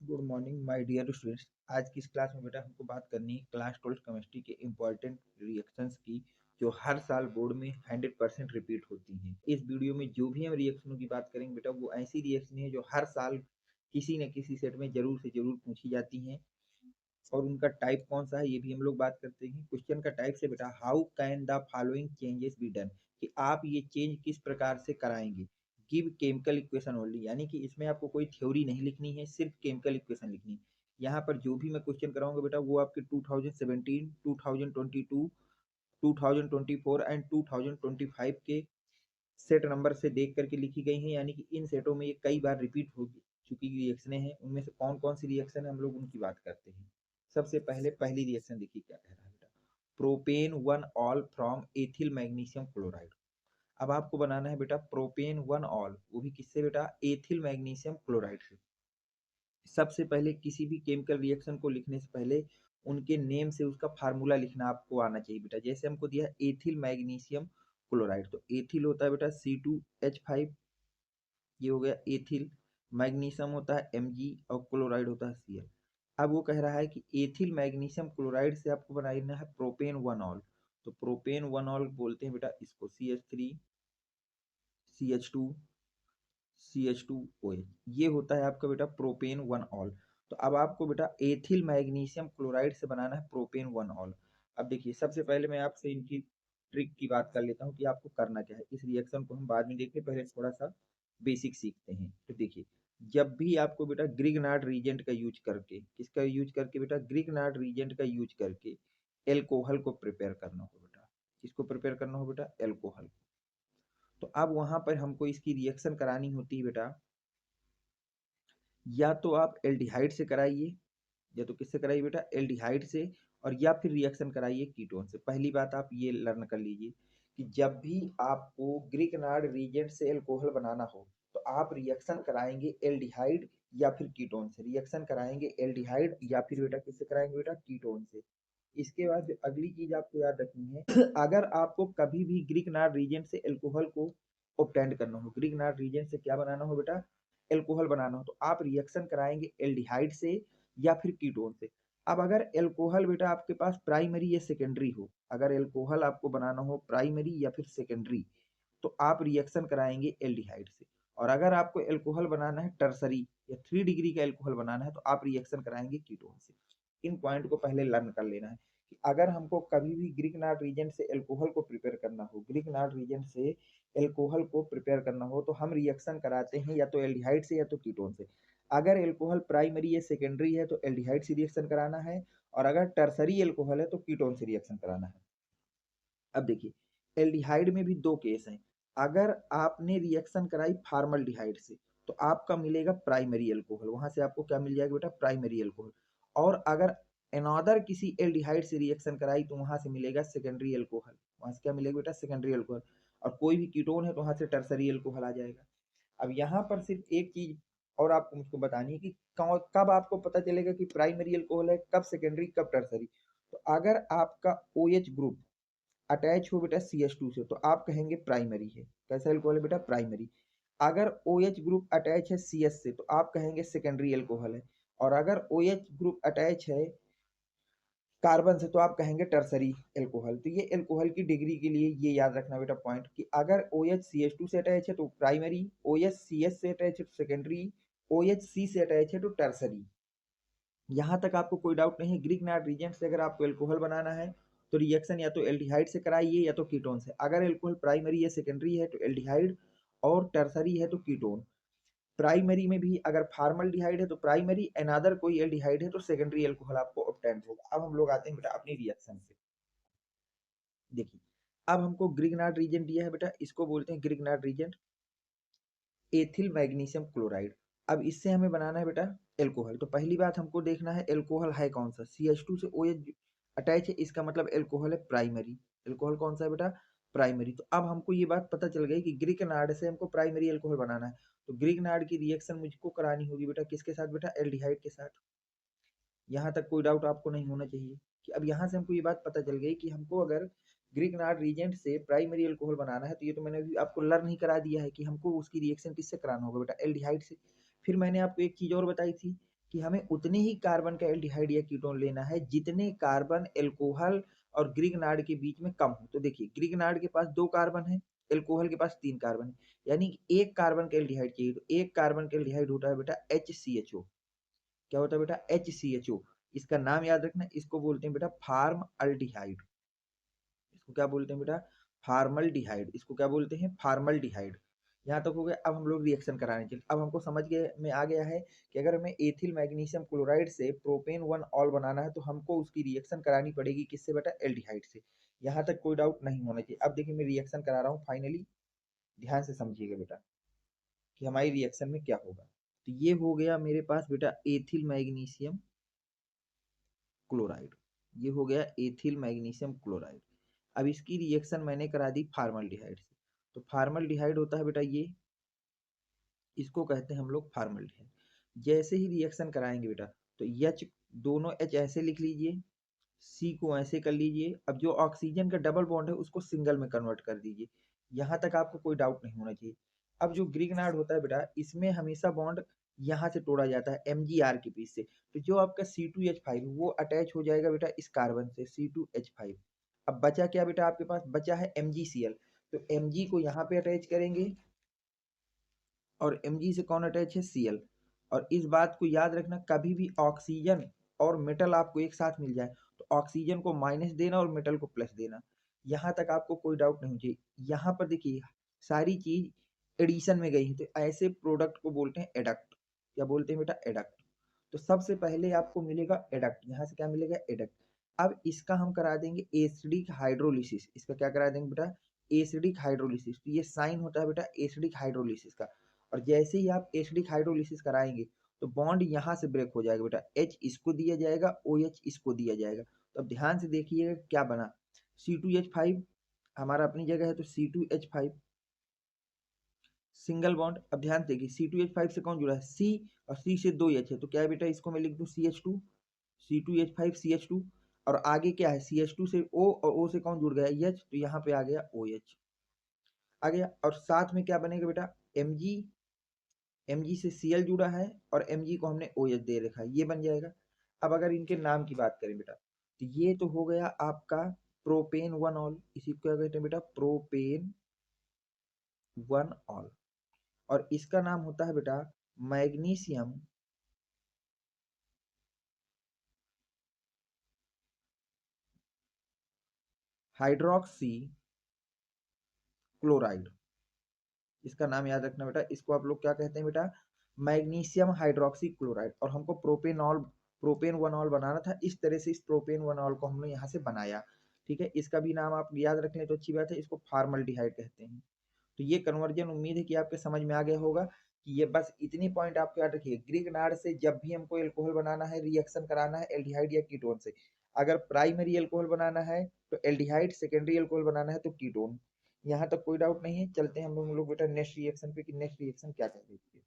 Good morning my dear students. आज की इस क्लास में बेटा हमको बात करनी है क्लास 12 केमिस्ट्री के इम्पोर्टेंट रिएक्शंस की, जो हर साल बोर्ड में 100% रिपीट होती हैं। इस वीडियो में जो भी हम रिएक्शनों की बात करेंगे बेटा, वो ऐसी रिएक्शन है जो हर साल किसी न किसी सेट में जरूर से जरूर पूछी जाती हैं। और उनका टाइप कौन सा है ये भी हम लोग बात करते हैं। क्वेश्चन का टाइप से बेटा, how can the following changes be done, कि आप ये चेंज किस प्रकार से कराएंगे। गिव केमिकल इक्वेशन ओनली, यानी कि इसमें आपको कोई थ्योरी नहीं लिखनी है, सिर्फ केमिकल इक्वेशन लिखनी है। यहाँ पर जो भी मैं क्वेश्चन कराऊंगा बेटा, वो आपके 2017, 2022, 2024 एंड 2025 के सेट नंबर से देख करके लिखी गई हैं, यानी कि इन सेटों में ये कई बार रिपीट हो चुकी रिएक्शनें हैं। उनमें से कौन कौन सी रिएक्शन है हम लोग उनकी बात करते हैं। सबसे पहले पहली रिएक्शन देखिए क्या कह रहा है बेटा, propane one all from ethyl magnesium chloride. अब आपको बनाना है बेटा प्रोपेन वन ऑल, वो भी किससे बेटा, एथिल मैग्नीशियम क्लोराइड से। सबसे पहले किसी भी केमिकल रिएक्शन को लिखने से पहले उनके नेम से उसका फार्मूला लिखना आपको आना चाहिए बेटा। जैसे हमको दिया एथिल मैग्नीशियम क्लोराइड, तो एथिल होता है बेटा C2H5, ये हो गया एथिल। मैग्नीशियम होता है Mg और क्लोराइड होता है Cl। अब वो कह रहा है कि एथिल मैग्नीशियम क्लोराइड से आपको बनाना है प्रोपेन वन ऑल। तो प्रोपेन वन ऑल बोलते हैं बेटा इसको CH3 CH2 CH2OH, ये होता है आपका बेटा प्रोपेन वन ऑल। तो अब आपको बेटा एथिल मैग्नीशियम क्लोराइड से बनाना है प्रोपेन वन ऑल। अब देखिए सबसे पहले मैं आपसे इनकी ट्रिक की बात कर लेता हूँ कि आपको करना क्या है। इस रिएक्शन को हम बाद में देखें, पहले थोड़ा सा बेसिक सीखते हैं। तो देखिए, जब भी आपको बेटा ग्रिगनार्ड रीजेंट का यूज करके, किसका यूज करके बेटा, ग्रिगनार्ड रीजेंट का यूज करके एल्कोहल को प्रिपेयर करना हो बेटा, किसको प्रिपेयर करना हो बेटा, एल्कोहल। तो अब वहां पर हमको इसकी रिएक्शन करानी होती है बेटा, या तो आप एल्डिहाइड से कराइए, या तो किससे कराइए बेटा, एल्डिहाइड से, और या फिर रिएक्शन कराइए कीटोन से। पहली बात आप ये लर्न कर लीजिए कि जब भी आपको ग्रिगनार्ड रीजेंट से एल्कोहल बनाना हो, तो आप रिएक्शन कराएंगे एल्डिहाइड या फिर कीटोन से। रिएक्शन कराएंगे एल्डिहाइड या फिर बेटा किससे कराएंगे बेटा, कीटोन से। इसके बाद जो अगली चीज आपको याद रखनी है, अगर आपको कभी भी ग्रिगनार्ड रीजेंट से एल्कोहल को ऑब्टेंड करना हो, ग्रिगनार्ड रीजेंट से क्या बनाना हो बेटा, एल्कोहल बनाना हो, तो आप रिएक्शन कराएंगे एल्डिहाइड से या फिर कीटोन से। अब अगर एल्कोहल बेटा आपके पास प्राइमरी या सेकेंडरी हो, अगर एल्कोहल आपको बनाना हो प्राइमरी या फिर सेकेंडरी, तो आप रिएक्शन कराएंगे एल्डिहाइड से। और अगर आपको एल्कोहल बनाना है टर्सरी या 3 डिग्री का एल्कोहल बनाना है, तो आप रिएक्शन कराएंगे कीटोन से। इन पॉइंट को पहले लर्न कर लेना है कि अगर हमको कभी भी ग्रिगनार्ड रीजेंट से एल्कोहल को प्रिपेयर करना हो, ग्रिगनार्ड रीजेंट से एल्कोहल को प्रिपेयर करना हो, तो हम रिएक्शन कराते हैं या तो एल्डिहाइड से या तो कीटोन से। अगर एल्कोहल प्राइमरी या सेकेंडरी है तो एल्डिहाइड से रिएक्शन कराना है, और अगर टर्सरी एल्कोहल है तो कीटोन से रिएक्शन कराना है। अब देखिए, एल्डिहाइड में भी दो केस हैं। अगर आपने रिएक्शन कराई फार्मल्डिहाइड से, तो आपका मिलेगा प्राइमरी एल्कोहल, वहां से आपको क्या मिल जाएगा बेटा, प्राइमरी एल्कोहल। और अगर अनदर किसी एल्डिहाइड से रिएक्शन कराई, तो वहां से मिलेगा सेकेंडरी एल्कोहल, वहां से क्या मिलेगा बेटा, सेकेंडरी एल्कोहल। और कोई भी कीटोन है तो वहां से टर्सरी एल्कोहल आ जाएगा। अब यहाँ पर सिर्फ एक चीज और आपको मुझको बतानी है कि कब आपको पता चलेगा कि प्राइमरी एल्कोहल है, कब सेकेंडरी, कब टर्सरी। तो अगर आपका OH ग्रुप अटैच हो बेटा CH2 से, तो आप कहेंगे प्राइमरी है। कैसा एल्कोहल है बेटा, प्राइमरी। अगर OH ग्रुप अटैच है CS से, तो आप कहेंगे सेकेंडरी एल्कोहल है। और अगर OH ग्रुप अटैच है कार्बन से, तो आप कहेंगे टर्सरी एल्कोहल। तो ये एल्कोहल की डिग्री के लिए ये याद रखना बेटा पॉइंट, कि अगर OH CH2 से अटैच है तो प्राइमरी, OH CS से अटैच है तो सेकेंडरी, OH C से अटैच है तो टर्सरी। यहाँ तक आपको कोई डाउट नहीं है। ग्रिगनार्ड रीजेंट से अगर आपको एल्कोहल बनाना है, तो रिएक्शन या तो एल्डिहाइड से कराइए या तो कीटोन से। अगर एल्कोहल प्राइमरी या सेकेंडरी है तो एल्डिहाइड, और टर्सरी है तो कीटोन। प्राइमरी में भी अगर फार्मल्डिहाइड है तो प्राइमरी, अनदर कोई एल्डिहाइड है तो सेकेंडरी एल्कोहल आपको ऑब्टेन होगा। अब हम लोग आते हैं बेटा अपनी रिएक्शन पे। देखिए, अब हमको ग्रिगनार्ड रीजेंट दिया है बेटा, इसको बोलते हैं Grignard reagent ethyl magnesium chloride. अब इससे हमें बनाना है बेटा एल्कोहल। तो पहली बात हमको देखना है एल्कोहल है कौन सा, CH2 से OH अटैच है, इसका मतलब एल्कोहल है प्राइमरी। एल्कोहल कौन सा है बेटा, प्राइमरी। तो अब हमको ये बात पता चल गई कि ग्रिगनार्ड से हमको प्राइमरी एल्कोहल बनाना है, तो ग्रिगनार्ड की रिएक्शन मुझको करानी होगी बेटा किसके साथ बेटा, एल्डिहाइड के साथ। यहाँ तक कोई डाउट आपको नहीं होना चाहिए कि अब यहाँ से हमको ये बात पता चल गई कि हमको अगर ग्रिगनार्ड रीजेंट से प्राइमरी अल्कोहल बनाना है, तो ये तो मैंने अभी आपको लर्न ही करा दिया है कि हमको उसकी रिएक्शन किससे कराना होगा बेटा, एल्डिहाइड से। फिर मैंने आपको एक चीज और बताई थी कि हमें उतने ही कार्बन का एल्डिहाइड या कीटोन लेना है जितने कार्बन एल्कोहल और ग्रिगनार्ड के बीच में कम हो। तो देखिए ग्रिगनार्ड के पास 2 कार्बन है, एल्कोहल के पास 3 कार्बन है, यानी कि 1 कार्बन का एल्डिहाइड चाहिए। तो 1 कार्बन का एल्डिहाइड होता है बेटा HCHO। क्या होता है बेटा? HCHO। इसका नाम याद रखना, इसको बोलते हैं बेटा फार्मल्डिहाइड। इसको क्या बोलते हैं बेटा? फार्मल्डिहाइड। इसको क्या बोलते हैं? फार्मल्डिहाइड। यहाँ तक हो गया। अब हम लोग रिएक्शन कराने चले। अब हमको समझ गए में आ गया है कि अगर हमें एथिल मैग्नीशियम क्लोराइड से प्रोपेन 1 ऑल बनाना है तो हमको उसकी रिएक्शन करानी पड़ेगी किससे बेटा? एल्डिहाइड से। यहाँ तक कोई डाउट नहीं होना चाहिए। अब देखिए मैं रिएक्शन करा रहा हूँ फाइनली, ध्यान से समझिएगा बेटा कि हमारी रिएक्शन में क्या होगा। तो ये हो गया मेरे पास बेटा एथिल मैग्नीशियम क्लोराइड। ये हो गया एथिल मैग्नीशियम क्लोराइड। अब इसकी रिएक्शन मैंने करा दी फार्मल्डिहाइड से। तो फार्मल्डिहाइड होता है बेटा ये, इसको कहते हैं हम लोग फार्मल्डिहाइड। जैसे ही रिएक्शन कराएंगे बेटा तो H, दोनों H ऐसे लिख लीजिए, C को ऐसे कर लीजिए। अब जो ऑक्सीजन का डबल बॉन्ड है उसको सिंगल में कन्वर्ट कर दीजिए। यहाँ तक आपको कोई डाउट नहीं होना चाहिए। अब जो ग्रिगनार्ड होता है बेटा, इसमें हमेशा बॉन्ड यहाँ से तोड़ा जाता है Mgr के पीस से। तो जो आपका C2H5 वो अटैच हो जाएगा बेटा इस कार्बन से C2H5। अब बचा क्या बेटा? आपके पास बचा है MgCl। तो Mg को यहाँ पे अटैच करेंगे और Mg से कौन अटैच है? Cl। और इस बात को याद रखना, कभी भी ऑक्सीजन और मेटल आपको एक साथ मिल जाए तो ऑक्सीजन को माइनस देना और मेटल को प्लस देना। यहाँ तक आपको कोई डाउट नहीं चाहिए। यहाँ पर देखिए सारी चीज एडिशन में गई है, तो ऐसे प्रोडक्ट को बोलते हैं एडक्ट। क्या बोलते हैं बेटा? एडक्ट। तो सबसे पहले आपको मिलेगा एडक्ट। यहाँ से क्या मिलेगा? एडक्ट। अब इसका हम करा देंगे एसिडिक हाइड्रोलिसिस। इसका क्या करा देंगे बेटा? Acidic hydrolysis. तो ये साइन होता है बेटा एसिडिक हाइड्रोलिसिस का। और जैसे ही आप एसिडिक हाइड्रोलिसिस कराएंगे तो बॉन्ड यहाँ से ब्रेक हो जाएगा बेटा। H इसको दिया जाएगा, OH इसको दिया जाएगा। तो अब ध्यान से देखिएगा क्या बना। C2H5 हमारा अपनी जगह है, तो C2H5 सिंगल बॉन्ड। अब ध्यान से देखिए C2H5 से कौन जुड़ा है? C। और C से 2 H है, तो क्या है बेटा? इसको मैं लिख दूं CH2, C2H5 CH2। और आगे क्या है? CH2 से O, और O से कौन जुड़ गया? H। तो यहाँ पे आ गया OH आ गया। और साथ में क्या बनेगा बेटा? Mg, Mg से Cl जुड़ा है और Mg को हमने OH दे रखा है, ये बन जाएगा। अब अगर इनके नाम की बात करें बेटा तो ये तो हो गया आपका प्रोपेन 1 ऑल। इसी को क्या कहते हैं बेटा? Propane 1 all. और इसका नाम होता है बेटा मैग्नीशियम हाइड्रोक्सी क्लोराइड। इसका नाम याद रखना बेटा। इसको आप लोग क्या कहते हैं बेटा? Magnesium hydroxy chloride. और हमको प्रोपेनॉल, प्रोपेन 1 ऑल बनाना था। इस तरह से इस प्रोपेन 1 ऑल को हमने यहाँ से बनाया। ठीक है, इसका भी नाम आप याद रख लें तो अच्छी बात है। इसको फार्मल्डिहाइड कहते हैं। तो ये कन्वर्जन उम्मीद है कि आपके समझ में आ गया होगा कि ये बस इतनी पॉइंट आपको याद रखिए। ग्रिगनार्ड से जब भी हमको एल्कोहल बनाना है, रिएक्शन कराना है एल्डिहाइड या कीटोन से। अगर प्राइमरी एल्कोहल बनाना है तो एल्डिहाइड, सेकेंडरी एल्कोहल बनाना है तो कीटोन। यहाँ तक कोई डाउट नहीं है। चलते हैं हम लोग बेटा नेक्स्ट रिएक्शन पे कि नेक्स्ट रिएक्शन क्या कहलाती है।